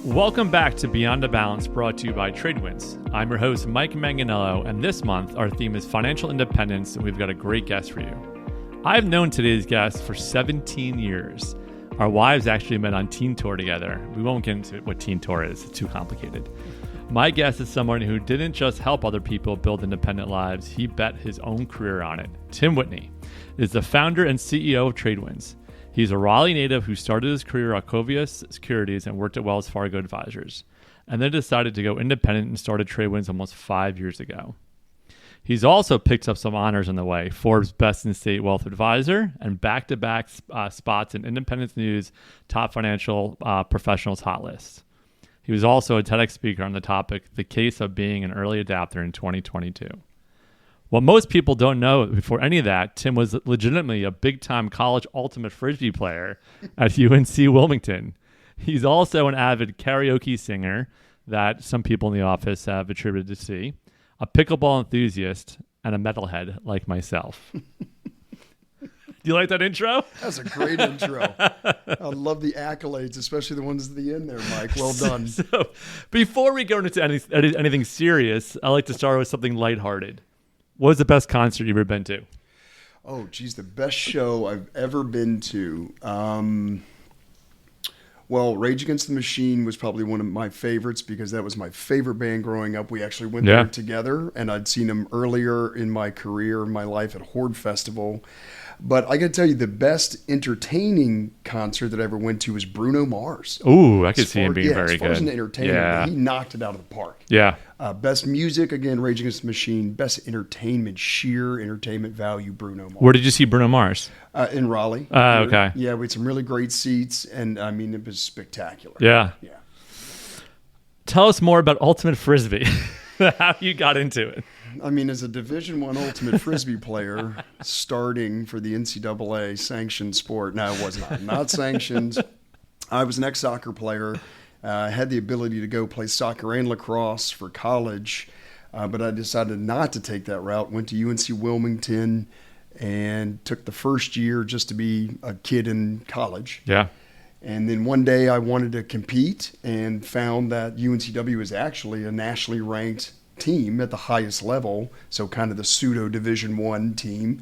Welcome back to Beyond the Balance, brought to you by TradeWinds. I'm your host, Mike Manganillo, and this month our theme is financial independence, and we've got a great guest for you. I've known today's guest for 17 years. Our wives actually met on Teen Tour together. We won't get into what Teen Tour is, it's too complicated. My guest is someone who didn't just help other people build independent lives, he bet his own career on it. Tim Whitney is the founder and CEO of TradeWinds. He's a Raleigh native who started his career at Covia Securities and worked at Wells Fargo Advisors, and then decided to go independent and started TradeWinds almost 5 years ago. He's also picked up some honors on the way: Forbes Best in State Wealth Advisor and back-to-back spots in Independence News Top Financial Professionals Hot List. He was also a TEDx speaker on the topic, The Case of Being an Early Adapter, in 2022. What most people don't know before any of that, Tim was legitimately a big-time college ultimate frisbee player at UNC Wilmington. He's also an avid karaoke singer that some people in the office have attributed to C, a pickleball enthusiast, and a metalhead like myself. Do you like that intro? That's a great intro. I love the accolades, especially the ones at the end there, Mike. Well done. So, before we go into anything serious, I like to start with something lighthearted. What was the best concert you've ever been to? Oh, geez, the best show I've ever been to. Well, Rage Against the Machine was probably one of my favorites because that was my favorite band growing up. We actually went there together, and I'd seen them earlier in my career, in my life, at Horde Festival. But I got to tell you, the best entertaining concert that I ever went to was Bruno Mars. Ooh, I could see him being very good. As far as an entertainer, he knocked it out of the park. Yeah. Best music, again, Rage Against the Machine. Best entertainment, sheer entertainment value, Bruno Mars. Where did you see Bruno Mars? In Raleigh. Okay. Yeah, we had some really great seats, and I mean, it was spectacular. Yeah. Tell us more about Ultimate Frisbee. How you got into it. I mean, as a Division I Ultimate Frisbee player, starting for the NCAA sanctioned sport. No, it was not sanctioned. I was an ex-soccer player. I had the ability to go play soccer and lacrosse for college, but I decided not to take that route. Went to UNC Wilmington and took the first year just to be a kid in college. Yeah. And then one day I wanted to compete and found that UNCW is actually a nationally ranked team at the highest level, so kind of the pseudo Division I team,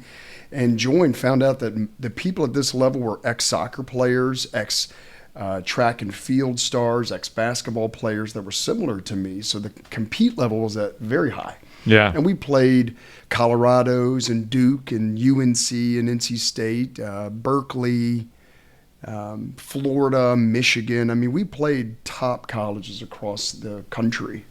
and found out that the people at this level were ex-soccer players, track and field stars, ex-basketball players that were similar to me, so the compete level was at very high. Yeah. And we played Colorado's and Duke and UNC and NC State, Berkeley, Florida, Michigan. I mean, we played top colleges across the country.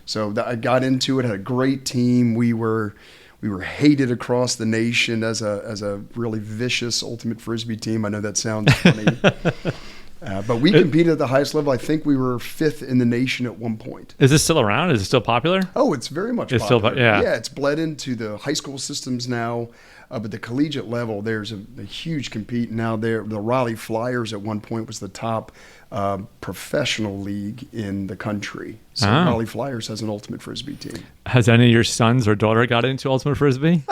So I got into it, had a great team. We were hated across the nation as a really vicious Ultimate Frisbee team. I know that sounds funny. But we competed at the highest level. I think we were 5th in the nation at one point. Is this still around? Is it still popular? Oh, it's very much popular. Yeah, it's bled into the high school systems now. But the collegiate level, there's a huge compete now. The Raleigh Flyers at one point was the top professional league in the country. So Raleigh Flyers has an Ultimate Frisbee team. Has any of your sons or daughter got into Ultimate Frisbee?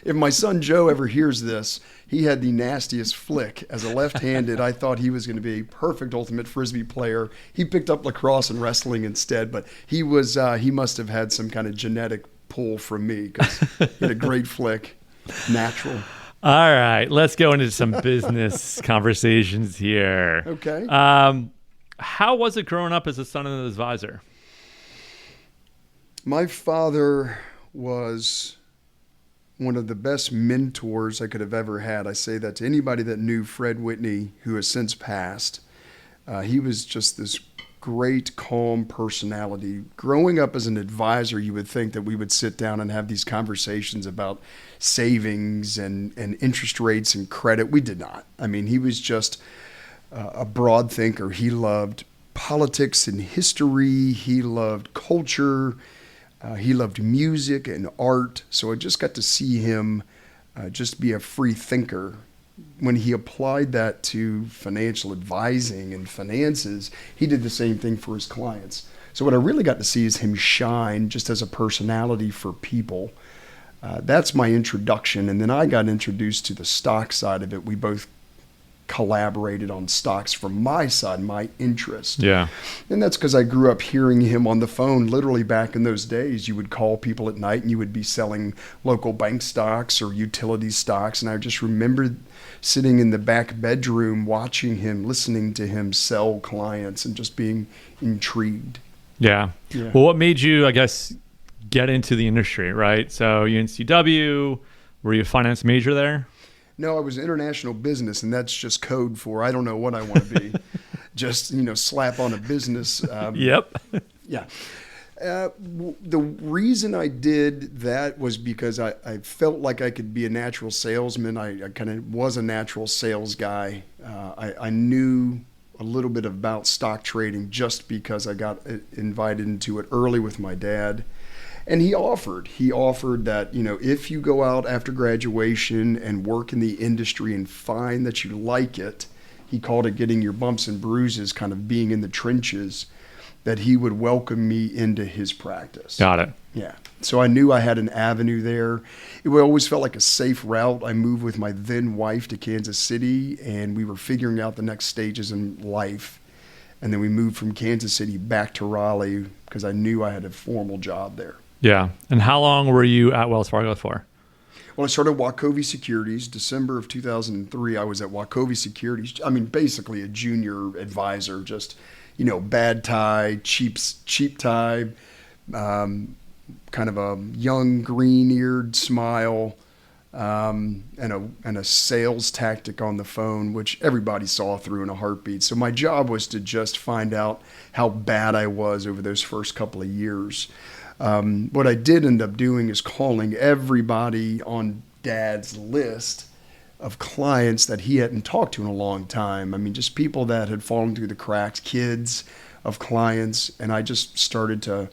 If my son Joe ever hears this, he had the nastiest flick. As a left-handed, I thought he was going to be a perfect Ultimate Frisbee player. He picked up lacrosse and wrestling instead, but he must have had some kind of genetic pull from me because he had a great flick. Natural. All right, let's go into some business conversations here. Okay. How was it growing up as a son of an advisor? My father was one of the best mentors I could have ever had. I say that to anybody that knew Fred Whitney, who has since passed. He was just this great, calm personality. Growing up as an advisor, you would think that we would sit down and have these conversations about savings and interest rates and credit. We did not. I mean, he was just a broad thinker. He loved politics and history. He loved culture. He loved music and art. So I just got to see him just be a free thinker. When he applied that to financial advising and finances, he did the same thing for his clients. So what I really got to see is him shine just as a personality for people. That's my introduction. And then I got introduced to the stock side of it. We both collaborated on stocks from my side, my interest. Yeah. And that's because I grew up hearing him on the phone. Literally back in those days, you would call people at night and you would be selling local bank stocks or utility stocks. And I just remember sitting in the back bedroom watching him, listening to him sell clients and just being intrigued. Yeah. Well, what made you, I guess, get into the industry, right? So UNCW, were you a finance major there? No, I was international business, and that's just code for I don't know what I want to be. Just, slap on a business. Yep. Yeah. The reason I did that was because I felt like I could be a natural salesman. I kind of was a natural sales guy. I knew a little bit about stock trading just because I got invited into it early with my dad. And he offered that, if you go out after graduation and work in the industry and find that you like it, he called it getting your bumps and bruises, kind of being in the trenches, that he would welcome me into his practice. Got it. Yeah. So I knew I had an avenue there. It always felt like a safe route. I moved with my then wife to Kansas City, and we were figuring out the next stages in life. And then we moved from Kansas City back to Raleigh because I knew I had a formal job there. Yeah. And how long were you at Wells Fargo for? Well, I started Wachovia Securities. December of 2003, I was at Wachovia Securities. I mean, basically a junior advisor, just, bad tie, cheap tie, kind of a young green-eared smile, and a sales tactic on the phone, which everybody saw through in a heartbeat. So my job was to just find out how bad I was over those first couple of years. What I did end up doing is calling everybody on Dad's list of clients that he hadn't talked to in a long time. I mean, just people that had fallen through the cracks, kids of clients. And I just started to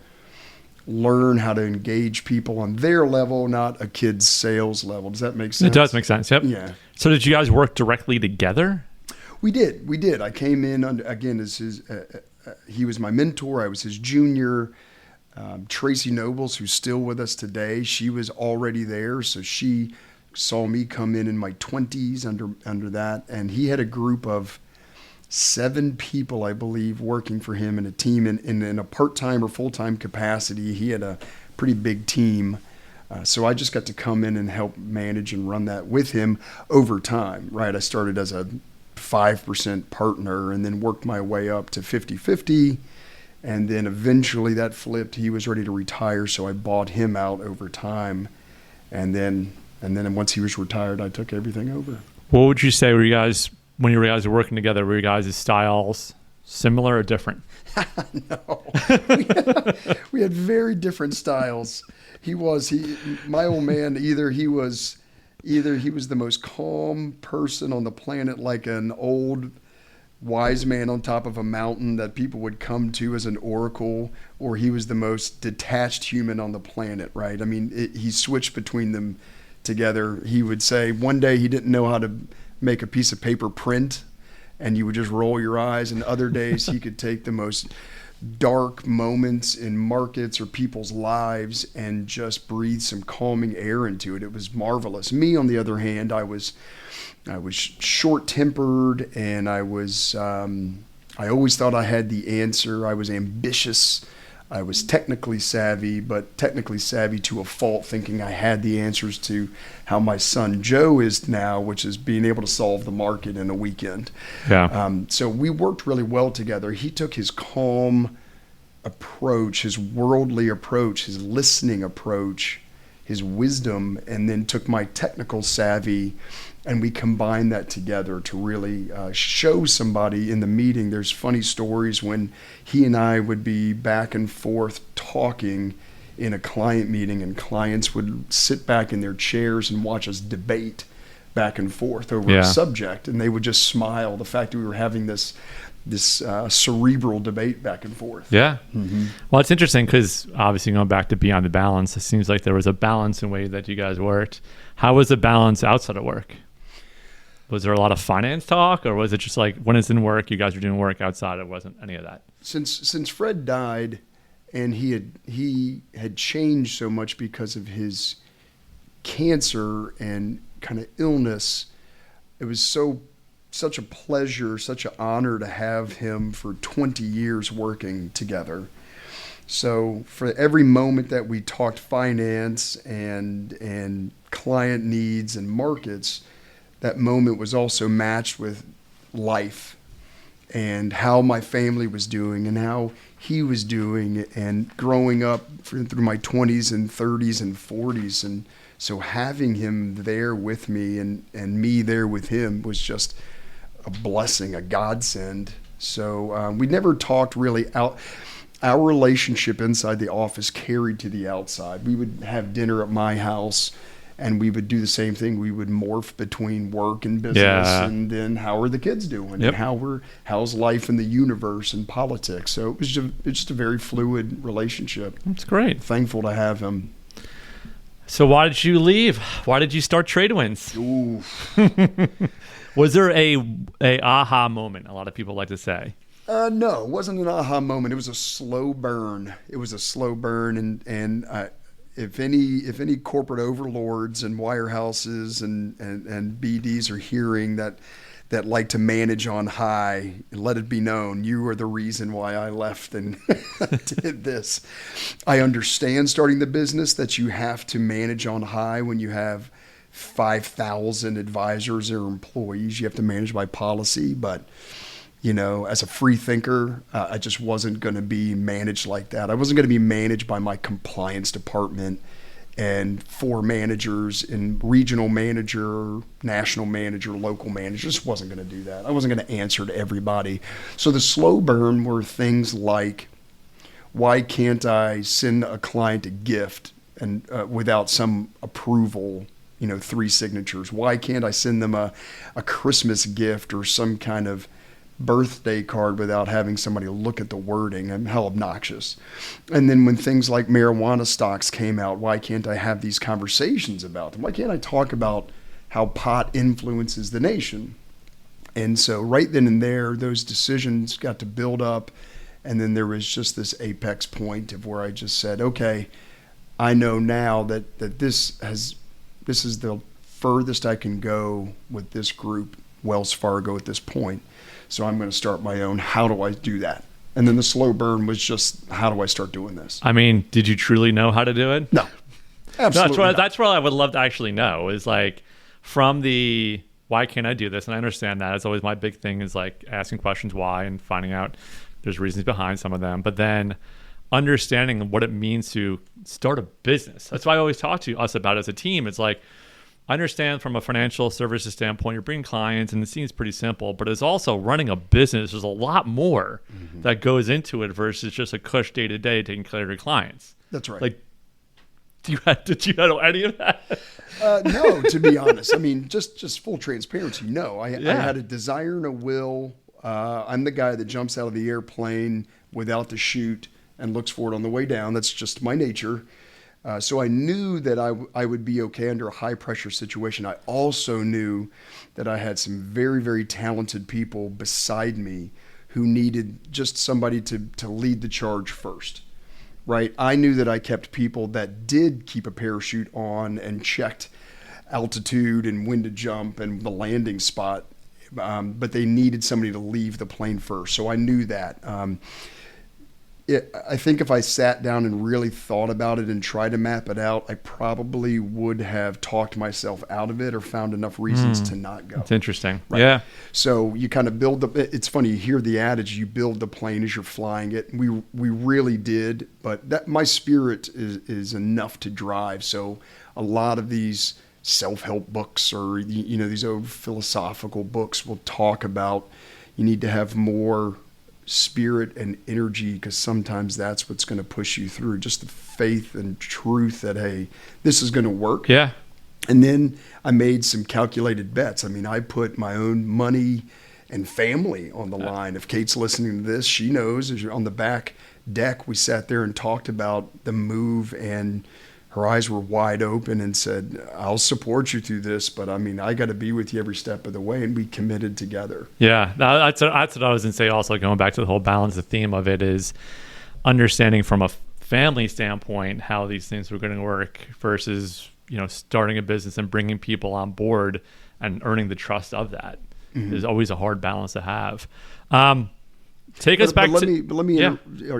learn how to engage people on their level, not a kid's sales level. Does that make sense? It does make sense. Yep. Yeah. So did you guys work directly together? We did. I came in again as his, he was my mentor. I was his junior. Tracy Nobles, who's still with us today, she was already there. So she saw me come in my 20s under that. And he had a group of 7 people, I believe, working for him in a team in a part-time or full-time capacity. He had a pretty big team. So I just got to come in and help manage and run that with him over time, right? I started as a 5% partner and then worked my way up to 50-50. And then eventually that flipped. He was ready to retire, so I bought him out over time. And then once he was retired, I took everything over. What would you say when you guys were working together, were you guys' styles similar or different? No. We had very different styles. My old man, either he was the most calm person on the planet, like an old wise man on top of a mountain that people would come to as an oracle, or he was the most detached human on the planet, right? I mean, he switched between them together. He would say one day he didn't know how to make a piece of paper print, and you would just roll your eyes, and other days he could take the most dark moments in markets or people's lives and just breathe some calming air into it. It was marvelous. Me, on the other hand, I was short-tempered, and I always thought I had the answer. I was ambitious. I was technically savvy, but technically savvy to a fault, thinking I had the answers to how my son Joe is now, which is being able to solve the market in a weekend. Yeah. So we worked really well together. He took his calm approach, his worldly approach, his listening approach, his wisdom, and then took my technical savvy, and we combined that together to really show somebody in the meeting. There's funny stories when he and I would be back and forth talking in a client meeting, and clients would sit back in their chairs and watch us debate back and forth over a subject, and they would just smile. The fact that we were having this cerebral debate back and forth. Yeah. Mm-hmm. Well, it's interesting because obviously going back to Beyond the Balance, it seems like there was a balance in the way that you guys worked. How was the balance outside of work? Was there a lot of finance talk, or was it just like when it's in work, you guys were doing work outside? It wasn't any of that. Since Fred died, and he had changed so much because of his cancer and kind of illness, it was so such a pleasure, such an honor to have him for 20 years working together. So for every moment that we talked finance and client needs and markets, that moment was also matched with life and how my family was doing and how he was doing and growing up through my 20s and 30s and 40s. And so having him there with me and me there with him was just a blessing, a godsend. So we never talked really out. Our relationship inside the office carried to the outside. We would have dinner at my house and we would do the same thing. We would morph between work and business, and then how are the kids doing, and how's life in the universe and politics. So it was just a very fluid relationship. That's great. Thankful to have him. So why did you leave? Why did you start TradeWinds? Ooh. Was there a aha moment? A lot of people like to say. No, it wasn't an aha moment. It was a slow burn. And if any corporate overlords and wirehouses and BDs are hearing that like to manage on high, let it be known, you are the reason why I left and did this. I understand starting the business that you have to manage on high when you have 5,000 advisors or employees. You have to manage by policy, but as a free thinker, I just wasn't going to be managed like that. I wasn't going to be managed by my compliance department and 4 managers and regional manager, national manager, local manager. Just wasn't going to do that. I wasn't going to answer to everybody. So the slow burn were things like, why can't I send a client a gift and without some approval, 3 signatures? Why can't I send them a Christmas gift or some kind of birthday card without having somebody look at the wording? And how obnoxious. And then when things like marijuana stocks came out, why can't I have these conversations about them? Why can't I talk about how pot influences the nation? And so right then and there, those decisions got to build up. And then there was just this apex point of where I just said, okay, I know now that this is the furthest I can go with this group, Wells Fargo, at this point. So I'm going to start my own. How do I do that? And then the slow burn was just, how do I start doing this? I mean, did you truly know how to do it? No, absolutely not. That's what I would love to actually know, is like from the, why can't I do this? And I understand that. It's always my big thing, is like asking questions why and finding out there's reasons behind some of them. But then understanding what it means to start a business. That's why I always talk to us about as a team. It's like, I understand from a financial services standpoint, you're bringing clients and it seems pretty simple, but it's also running a business. There's a lot more that goes into it versus just a cush day to day taking care of your clients. That's right. Like, did you handle any of that? No, to be honest. I mean, just full transparency. No, I had a desire and a will. I'm the guy that jumps out of the airplane without the chute and looks for it on the way down. That's just my nature. So I knew that I would be okay under a high pressure situation. I also knew that I had some very, very talented people beside me who needed just somebody to lead the charge first, right? I knew that I kept people that did keep a parachute on and checked altitude and when to jump and the landing spot, but they needed somebody to leave the plane first. So I knew that. I think if I sat down and really thought about it and tried to map it out, I probably would have talked myself out of it or found enough reasons to not go. It's interesting. Right? Yeah. So you kind of it's funny, you hear the adage, you build the plane as you're flying it. We really did, but that my spirit is enough to drive. So a lot of these self-help books or, these old philosophical books will talk about you need to have more spirit and energy, because sometimes that's what's going to push you through, just the faith and truth that, hey, this is going to work. Yeah. And then I made some calculated bets. I mean, I put my own money and family on the line. If Kate's listening to this, she knows. As you're on the back deck, we sat there and talked about the move, and her eyes were wide open and said, I'll support you through this, but I mean, I got to be with you every step of the way. And we committed together. Yeah, that's what I was going to say. Also, going back to the whole balance, the theme of it is understanding from a family standpoint how these things were going to work versus, starting a business and bringing people on board and earning the trust of that. is always a hard balance to have. Take us back let me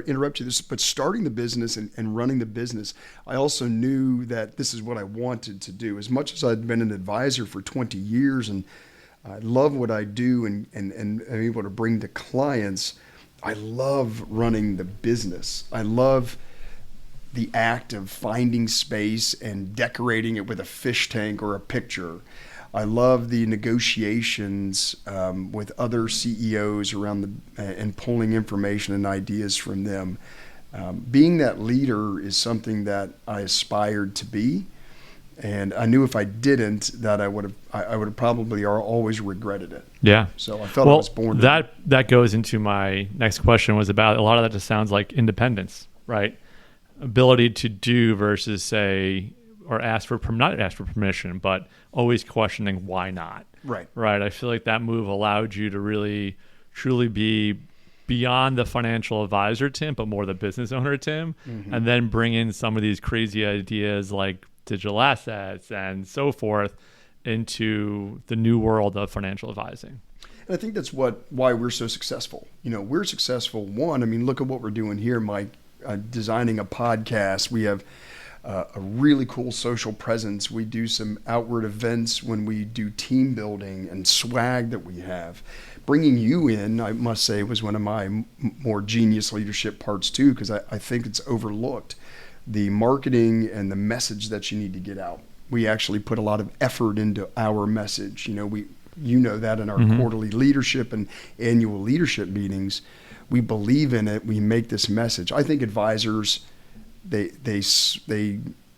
interrupt you. But starting the business and running the business, I also knew that this is what I wanted to do. As much as I'd been an advisor for 20 years and I love what I do and am able to bring to clients, I love running the business. I love the act of finding space and decorating it with a fish tank or a picture. I love the negotiations with other CEOs around and pulling information and ideas from them. Being that leader is something that I aspired to be, and I knew if I didn't, that I would have probably always regretted it. Yeah. So I felt I was born. That goes into my next question, was about a lot of that just sounds like independence, right? Ability to do versus say, or not ask for permission, but always questioning why not. Right. I feel like that move allowed you to really, truly be beyond the financial advisor, Tim, but more the business owner, Tim, and then bring in some of these crazy ideas like digital assets and so forth into the new world of financial advising. And I think that's why we're so successful. We're successful. One, I mean, look at what we're doing here, Mike, designing a podcast. We have a really cool social presence. We do some outward events when we do team building and swag that we have. Bringing you in, I must say, was one of my more genius leadership parts too, because I think it's overlooked. The marketing and the message that you need to get out. We actually put a lot of effort into our message. You know that in our quarterly leadership and annual leadership meetings, we believe in it. We make this message. I think advisors, they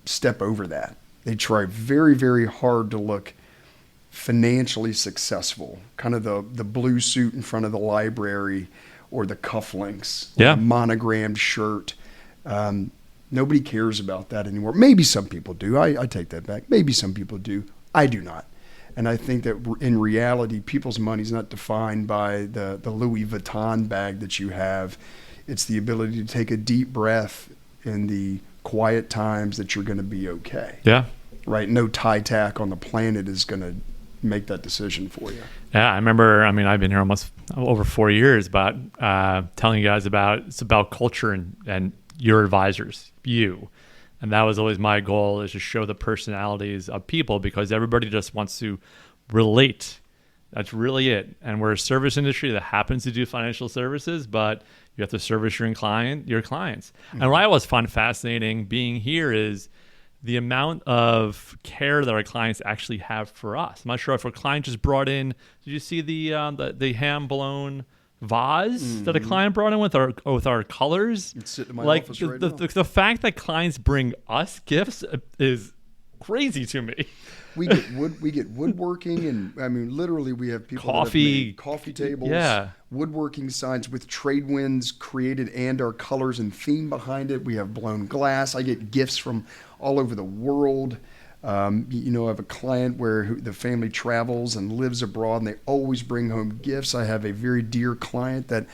step over that. They try very, very hard to look financially successful, kind of the blue suit in front of the library or the cufflinks, or the monogrammed shirt. Nobody cares about that anymore. Maybe some people do. I take that back. Maybe some people do. I do not. And I think that in reality, people's money is not defined by the Louis Vuitton bag that you have. It's the ability to take a deep breath in the quiet times that you're going to be okay. Yeah. Right? No tie tack on the planet is going to make that decision for you. Yeah, I remember, I've been here almost over 4 years, but telling you guys it's about culture and your advisors, you. And that was always my goal, is to show the personalities of people, because everybody just wants to relate. That's really it. And we're a service industry that happens to do financial services, but you have to service your clients. Mm-hmm. And what I always find fascinating being here is the amount of care that our clients actually have for us. I'm not sure if a client just brought in, did you see the hand-blown vase that a client brought in with our colors? It's sitting in my office right now. The fact that clients bring us gifts is crazy to me. We get woodworking, and literally we have people that have made coffee tables, woodworking signs with TradeWinds created and our colors and theme behind it. We have blown glass. I get gifts from all over the world. I have a client where the family travels and lives abroad, and they always bring home gifts. I have a very dear client that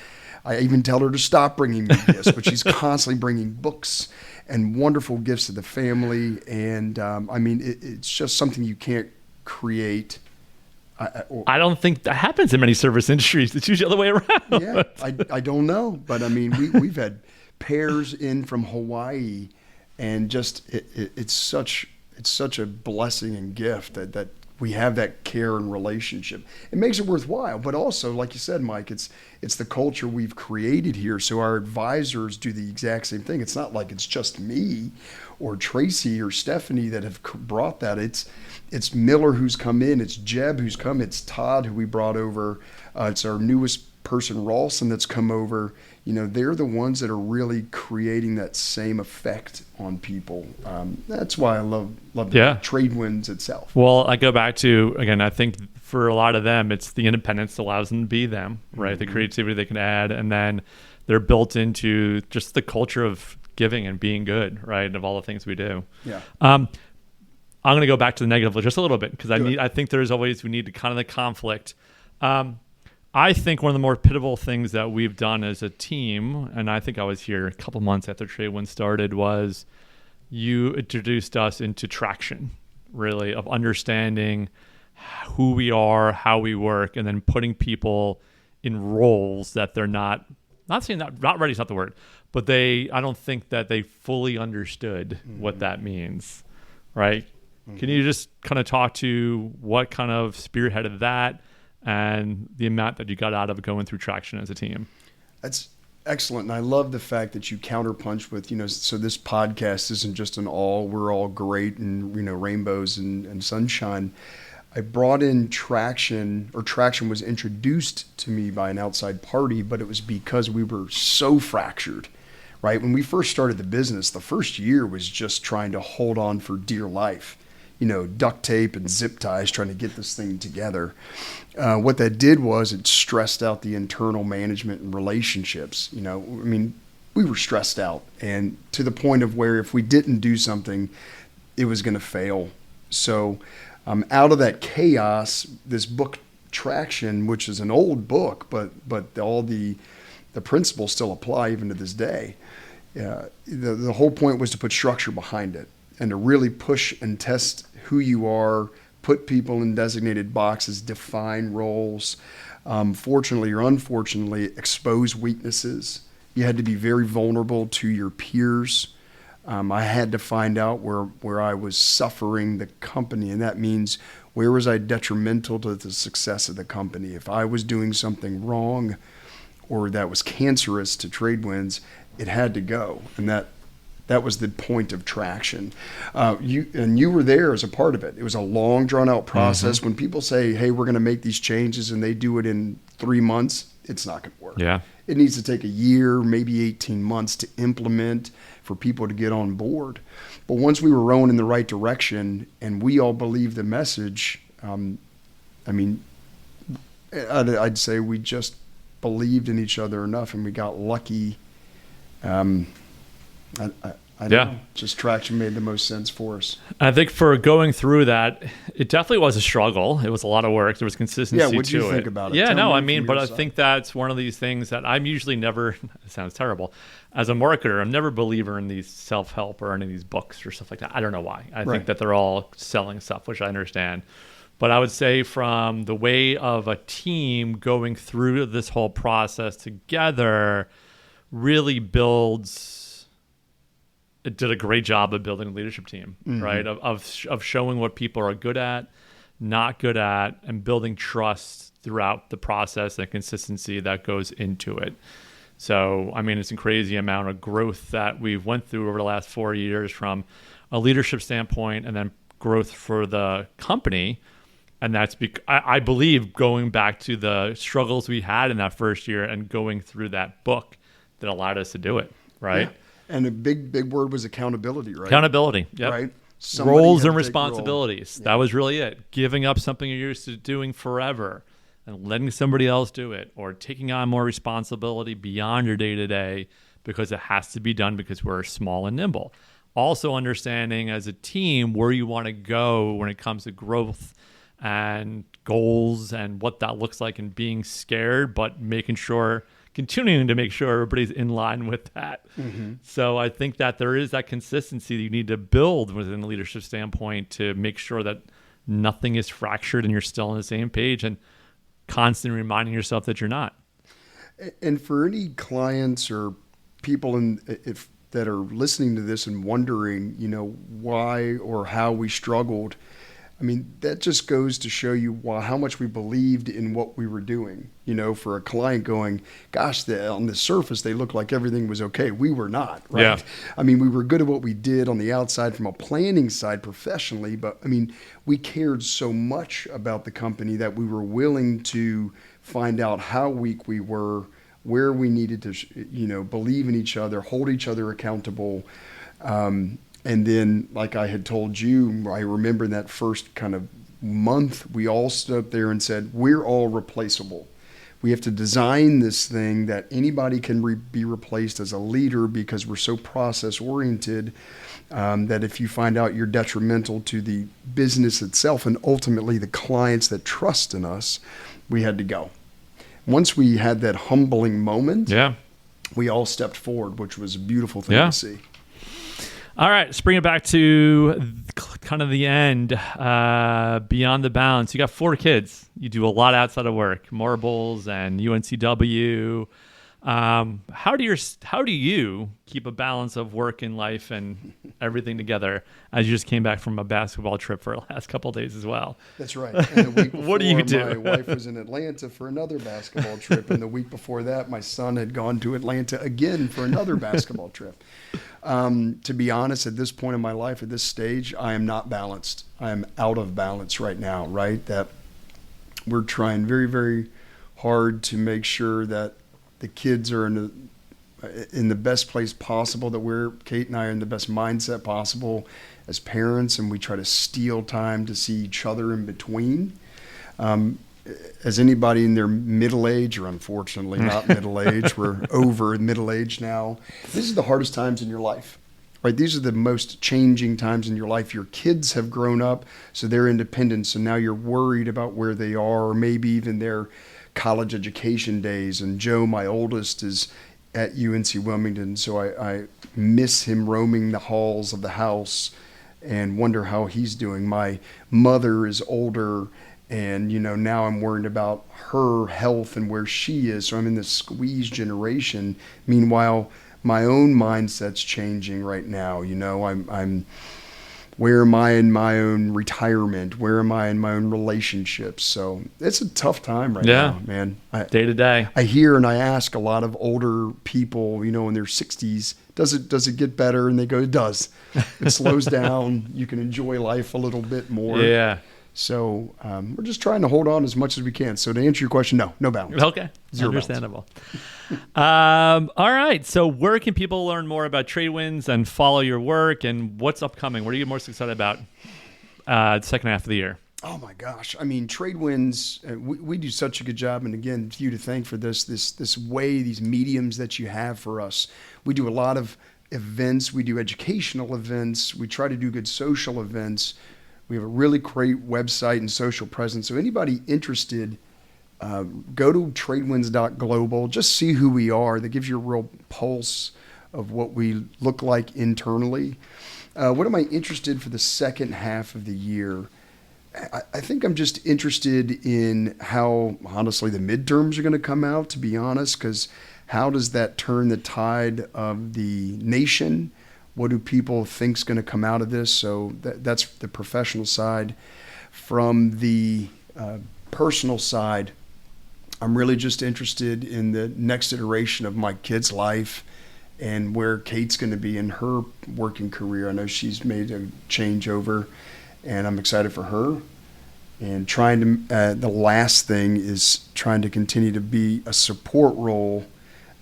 I even tell her to stop bringing me gifts, but she's constantly bringing books and wonderful gifts to the family. And it's just something you can't create. I don't think that happens in many service industries. It's usually the other way around. Yeah, I don't know, but we've had pairs in from Hawaii, and just it's such a blessing and gift that we have that care and relationship. It makes it worthwhile, but also, like you said, Mike, it's the culture we've created here. So our advisors do the exact same thing. It's not like it's just me or Tracy or Stephanie that have brought that. It's Miller who's come in. It's Jeb who's come. It's Todd who we brought over. It's our newest person, Ralston, that's come over. They're the ones that are really creating that same effect on people. That's why I love the TradeWinds itself. Well, I go back to, again, I think for a lot of them, it's the independence that allows them to be them, right? The creativity they can add, and then they're built into just the culture of giving and being good, right? Of all the things we do. Yeah. I'm going to go back to the negative just a little bit, because I think we need to kind of the conflict. I think one of the more pivotal things that we've done as a team, and I think I was here a couple months after TradeWinds started, was you introduced us into traction, really, of understanding who we are, how we work, and then putting people in roles that they're not saying that not ready is not the word, but I don't think that they fully understood what that means, right? Can you just kind of talk to what kind of spearheaded that and the amount that you got out of going through traction as a team? That's excellent. And I love the fact that you counterpunch with, so this podcast isn't just we're all great and, rainbows and sunshine. I brought in traction, or traction was introduced to me by an outside party, but it was because we were so fractured, right? When we first started the business, the first year was just trying to hold on for dear life, duct tape and zip ties, trying to get this thing together. What that did was it stressed out the internal management and relationships. We were stressed out, and to the point of where if we didn't do something, it was going to fail. So out of that chaos, this book Traction, which is an old book, but all the principles still apply even to this day. The whole point was to put structure behind it and to really push and test who you are, put people in designated boxes, define roles, fortunately or unfortunately, expose weaknesses. You had to be very vulnerable to your peers. I had to find out where I was suffering the company, and that means where was I detrimental to the success of the company. If I was doing something wrong or that was cancerous to TradeWinds, it had to go, and that was the point of traction. You were there as a part of it. It was a long, drawn-out process. Mm-hmm. When people say, hey, we're going to make these changes, and they do it in 3 months, it's not going to work. Yeah. It needs to take a year, maybe 18 months to implement, for people to get on board. But once we were rowing in the right direction and we all believed the message, I'd say we just believed in each other enough, and we got lucky. I don't know. Just traction made the most sense for us. I think for going through that, it definitely was a struggle. It was a lot of work. There was consistency to it. Yeah, what did you think about it? Yeah, but I think that's one of these things that I'm usually never, it sounds terrible, as a marketer, I'm never a believer in these self-help or any of these books or stuff like that. I don't know why. I think that they're all selling stuff, which I understand. But I would say from the way of a team going through this whole process together really it did a great job of building a leadership team, right? Of showing what people are good at, not good at, and building trust throughout the process and consistency that goes into it. So, it's a crazy amount of growth that we've went through over the last 4 years from a leadership standpoint, and then growth for the company. And that's I believe going back to the struggles we had in that first year and going through that book that allowed us to do it, right? Yeah. And a big word was accountability, right? Accountability, yep. Right? Roles and responsibilities. Yeah. That was really it. Giving up something you're used to doing forever and letting somebody else do it, or taking on more responsibility beyond your day-to-day because it has to be done because we're small and nimble. Also understanding as a team where you want to go when it comes to growth and goals and what that looks like, and being scared, but continuing to make sure everybody's in line with that. Mm-hmm. So I think that there is that consistency that you need to build within a leadership standpoint to make sure that nothing is fractured and you're still on the same page, and constantly reminding yourself that you're not. And for any clients or people that are listening to this and wondering, why or how we struggled, that just goes to show you how much we believed in what we were doing. For a client going, gosh, on the surface, they looked like everything was okay. We were not, right? Yeah. We were good at what we did on the outside from a planning side professionally, but we cared so much about the company that we were willing to find out how weak we were, where we needed to, believe in each other, hold each other accountable. And then, like I had told you, I remember in that first kind of month, we all stood up there and said, we're all replaceable. We have to design this thing that anybody can be replaced as a leader, because we're so process-oriented that if you find out you're detrimental to the business itself and ultimately the clients that trust in us, we had to go. Once we had that humbling moment, we all stepped forward, which was a beautiful thing to see. All right, let's bring it back to kind of the end. Beyond the balance, you got 4 kids. You do a lot outside of work, marbles and UNCW. How do you keep a balance of work and life and everything together as you just came back from a basketball trip for the last couple of days as well? That's right. And the week before, What do you do? My wife was in Atlanta for another basketball trip, and the week before that, my son had gone to Atlanta again for another basketball trip. To be honest, at this point in my life, at this stage, I am not balanced. I am out of balance right now, right? That we're trying very, very hard to make sure that the kids are in the best place possible, that Kate and I are in the best mindset possible as parents, and we try to steal time to see each other in between. As anybody in their middle age, or unfortunately not middle age, we're over middle age now, these are the hardest times in your life, right? These are the most changing times in your life. Your kids have grown up, so they're independent, so now you're worried about where they are, or maybe even their college education days. And Joe, my oldest, is at UNC Wilmington, so I miss him roaming the halls of the house and wonder how he's doing. My mother is older, and now I'm worried about her health and where she is, so I'm in this squeeze generation. Meanwhile, my own mindset's changing right now. I'm where am I in my own retirement? Where am I in my own relationships? So it's a tough time right now, man. Day to day. I hear and I ask a lot of older people, in their 60s, does it get better? And they go, it does. It slows down. You can enjoy life a little bit more. Yeah. So we're just trying to hold on as much as we can. So to answer your question, no balance. Okay. Zero Understandable. All right. So where can people learn more about TradeWinds and follow your work, and what's upcoming? What are you most excited about the second half of the year? Oh my gosh. I mean, TradeWinds, we do such a good job. And again, you to thank for this way, these mediums that you have for us. We do a lot of events. We do educational events. We try to do good social events. We have a really great website and social presence. So anybody interested, go to tradewinds.global. Just see who we are. That gives you a real pulse of what we look like internally. What am I interested for the second half of the year? I think I'm just interested in how, honestly, the midterms are going to come out, to be honest, because how does that turn the tide of the nation? What do people think is going to come out of this? So that's the professional side. From the personal side, I'm really just interested in the next iteration of my kid's life and where Kate's going to be in her working career. I know she's made a changeover, and I'm excited for her. And trying to, the last thing is trying to continue to be a support role,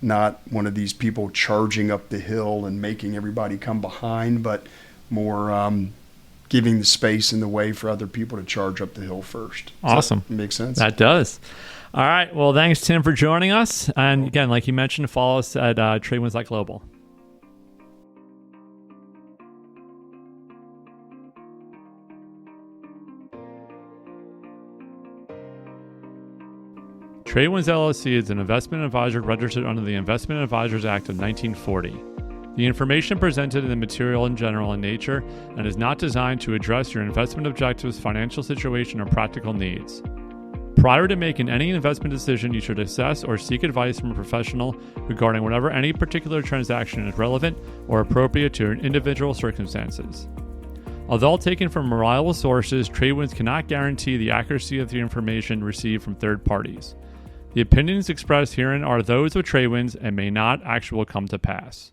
not one of these people charging up the hill and making everybody come behind, but more giving the space and the way for other people to charge up the hill first. Awesome. Does that make sense? That does. All right. Well, thanks, Tim, for joining us. And again, like you mentioned, follow us at TradeWinds.global. TradeWinds LLC is an investment advisor registered under the Investment Advisors Act of 1940. The information presented in the material in general in nature and is not designed to address your investment objectives, financial situation, or practical needs. Prior to making any investment decision, you should assess or seek advice from a professional regarding whenever any particular transaction is relevant or appropriate to your individual circumstances. Although taken from reliable sources, TradeWinds cannot guarantee the accuracy of the information received from third parties. The opinions expressed herein are those of TradeWinds and may not actually come to pass.